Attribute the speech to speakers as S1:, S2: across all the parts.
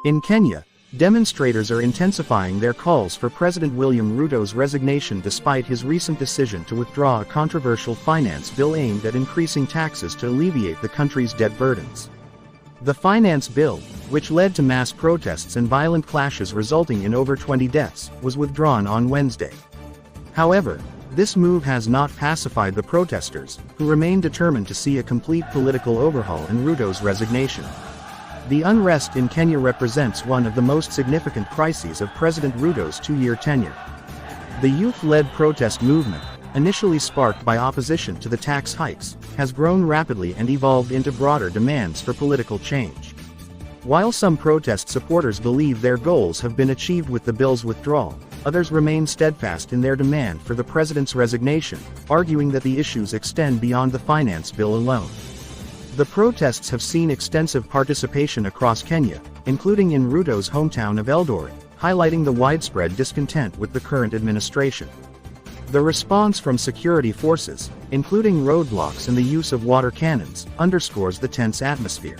S1: In Kenya, demonstrators are intensifying their calls for President William Ruto's resignation despite his recent decision to withdraw a controversial finance bill aimed at increasing taxes to alleviate the country's debt burdens. The finance bill, which led to mass protests and violent clashes resulting in over 20 deaths, was withdrawn on Wednesday. However, this move has not pacified the protesters, who remain determined to see a complete political overhaul and Ruto's resignation. The unrest in Kenya represents one of the most significant crises of President Ruto's two-year tenure. The youth-led protest movement, initially sparked by opposition to the tax hikes, has grown rapidly and evolved into broader demands for political change. While some protest supporters believe their goals have been achieved with the bill's withdrawal, others remain steadfast in their demand for the president's resignation, arguing that the issues extend beyond the finance bill alone. The protests have seen extensive participation across Kenya, including in Ruto's hometown of Eldoret, highlighting the widespread discontent with the current administration. The response from security forces, including roadblocks and the use of water cannons, underscores the tense atmosphere.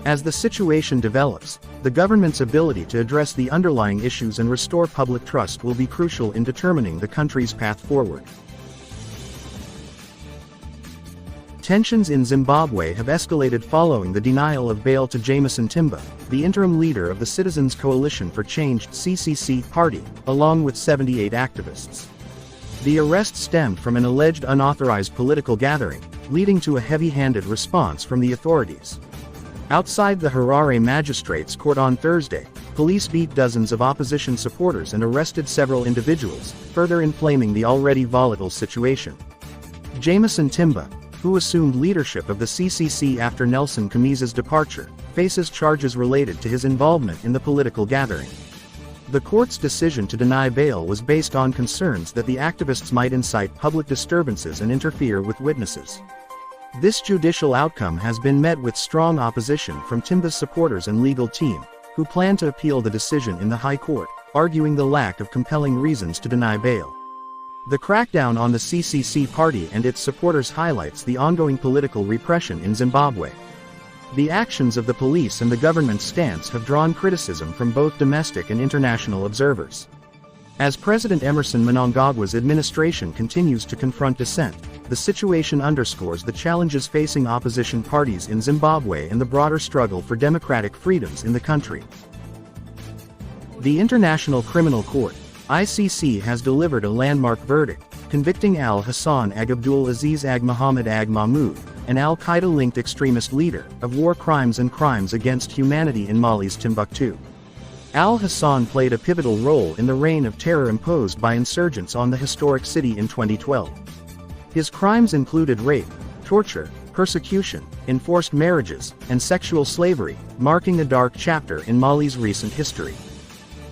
S1: As the situation develops, the government's ability to address the underlying issues and restore public trust will be crucial in determining the country's path forward. Tensions in Zimbabwe have escalated following the denial of bail to Jameson Timba, the interim leader of the Citizens Coalition for Change (CCC) party, along with 78 activists. The arrest stemmed from an alleged unauthorized political gathering, leading to a heavy-handed response from the authorities. Outside the Harare Magistrates' Court on Thursday, police beat dozens of opposition supporters and arrested several individuals, further inflaming the already volatile situation. Jameson Timba, who assumed leadership of the CCC after Nelson Kamisa's departure, faces charges related to his involvement in the political gathering. The court's decision to deny bail was based on concerns that the activists might incite public disturbances and interfere with witnesses. This judicial outcome has been met with strong opposition from Timba's supporters and legal team, who plan to appeal the decision in the High Court, arguing the lack of compelling reasons to deny bail. The crackdown on the CCC party and its supporters highlights the ongoing political repression in Zimbabwe. The actions of the police and the government's stance have drawn criticism from both domestic and international observers. As President Emmerson Mnangagwa's administration continues to confront dissent, the situation underscores the challenges facing opposition parties in Zimbabwe and the broader struggle for democratic freedoms in the country. The International Criminal Court, ICC, has delivered a landmark verdict, convicting Al-Hassan Ag Abdul Aziz Ag Mohammed Ag Mahmoud, an al-Qaeda-linked extremist leader, of war crimes and crimes against humanity in Mali's Timbuktu. Al-Hassan played a pivotal role in the reign of terror imposed by insurgents on the historic city in 2012. His crimes included rape, torture, persecution, enforced marriages, and sexual slavery, marking a dark chapter in Mali's recent history.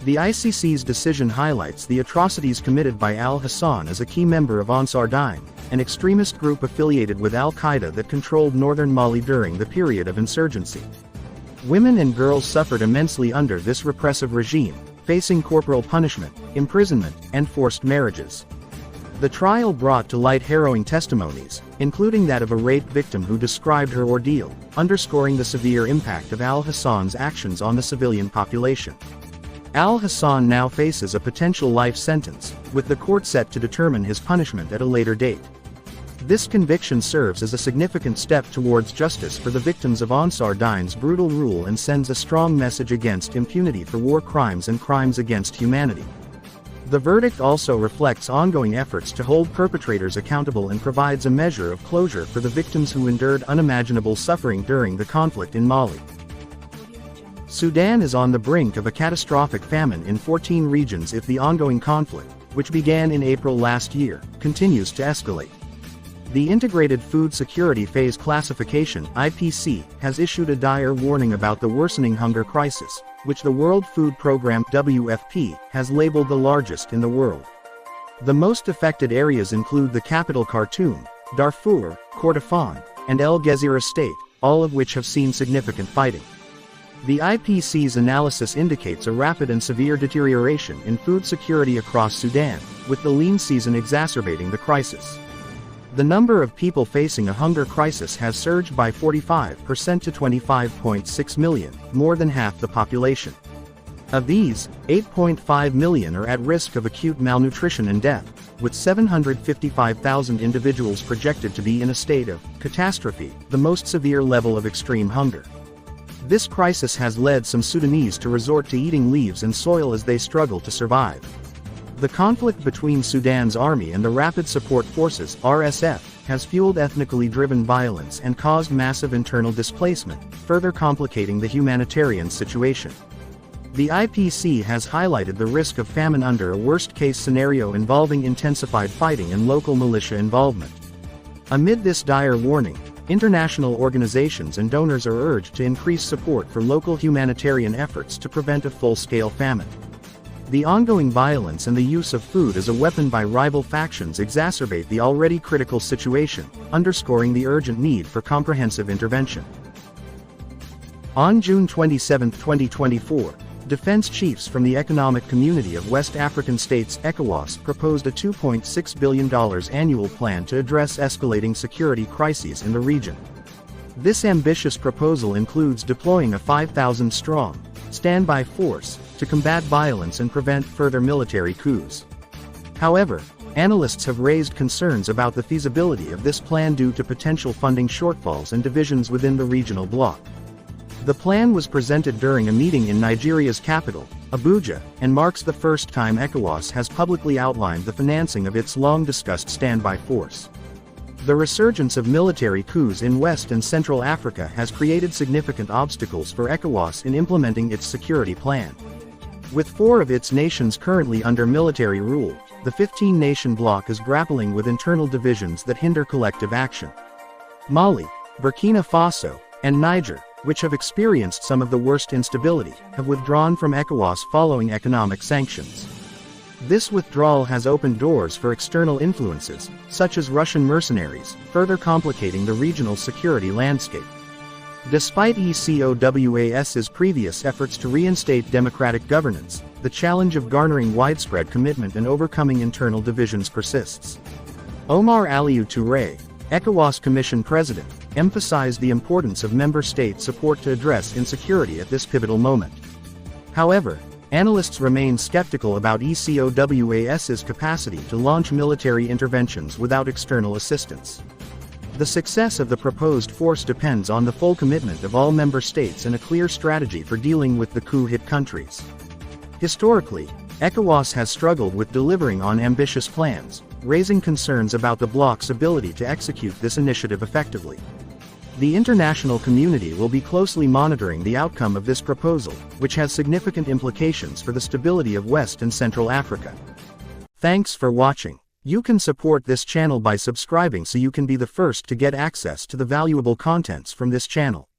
S1: The ICC's decision highlights the atrocities committed by Al-Hassan as a key member of Ansar Dine, an extremist group affiliated with al-Qaeda that controlled northern Mali during the period of insurgency. Women and girls suffered immensely under this repressive regime, facing corporal punishment, imprisonment, and forced marriages. The trial brought to light harrowing testimonies, including that of a rape victim who described her ordeal, underscoring the severe impact of Al-Hassan's actions on the civilian population. Al-Hassan now faces a potential life sentence, with the court set to determine his punishment at a later date. This conviction serves as a significant step towards justice for the victims of Ansar Dine's brutal rule and sends a strong message against impunity for war crimes and crimes against humanity. The verdict also reflects ongoing efforts to hold perpetrators accountable and provides a measure of closure for the victims who endured unimaginable suffering during the conflict in Mali. Sudan is on the brink of a catastrophic famine in 14 regions if the ongoing conflict, which began in April last year, continues to escalate. The Integrated Food Security Phase Classification (IPC) has issued a dire warning about the worsening hunger crisis, which the World Food Programme (WFP) has labeled the largest in the world. The most affected areas include the capital Khartoum, Darfur, Kordofan, and El Gezira State, all of which have seen significant fighting. The IPC's analysis indicates a rapid and severe deterioration in food security across Sudan, with the lean season exacerbating the crisis. The number of people facing a hunger crisis has surged by 45% to 25.6 million, more than half the population. Of these, 8.5 million are at risk of acute malnutrition and death, with 755,000 individuals projected to be in a state of catastrophe, the most severe level of extreme hunger. This crisis has led some Sudanese to resort to eating leaves and soil as they struggle to survive. The conflict between Sudan's army and the Rapid Support Forces (RSF) has fueled ethnically driven violence and caused massive internal displacement, further complicating the humanitarian situation. The IPC has highlighted the risk of famine under a worst-case scenario involving intensified fighting and local militia involvement. Amid this dire warning, international organizations and donors are urged to increase support for local humanitarian efforts to prevent a full-scale famine. The ongoing violence and the use of food as a weapon by rival factions exacerbate the already critical situation, underscoring the urgent need for comprehensive intervention. On June 27, 2024, defense chiefs from the Economic Community of West African States (ECOWAS) proposed a $2.6 billion annual plan to address escalating security crises in the region. This ambitious proposal includes deploying a 5,000-strong standby force to combat violence and prevent further military coups. However, analysts have raised concerns about the feasibility of this plan due to potential funding shortfalls and divisions within the regional bloc. The plan was presented during a meeting in Nigeria's capital, Abuja, and marks the first time ECOWAS has publicly outlined the financing of its long-discussed standby force. The resurgence of military coups in West and Central Africa has created significant obstacles for ECOWAS in implementing its security plan. With 4 of its nations currently under military rule, the 15-nation bloc is grappling with internal divisions that hinder collective action. Mali, Burkina Faso, and Niger, which have experienced some of the worst instability, have withdrawn from ECOWAS following economic sanctions. This withdrawal has opened doors for external influences, such as Russian mercenaries, further complicating the regional security landscape. Despite ECOWAS's previous efforts to reinstate democratic governance, the challenge of garnering widespread commitment and overcoming internal divisions persists. Omar Aliou Touré, ECOWAS Commission President, emphasized the importance of member state support to address insecurity at this pivotal moment. However, analysts remain skeptical about ECOWAS's capacity to launch military interventions without external assistance. The success of the proposed force depends on the full commitment of all member states and a clear strategy for dealing with the coup-hit countries. Historically, ECOWAS has struggled with delivering on ambitious plans, raising concerns about the bloc's ability to execute this initiative effectively. The international community will be closely monitoring the outcome of this proposal, which has significant implications for the stability of West and Central Africa. Thanks for watching. You can support this channel by subscribing so you can be the first to get access to the valuable contents from this channel.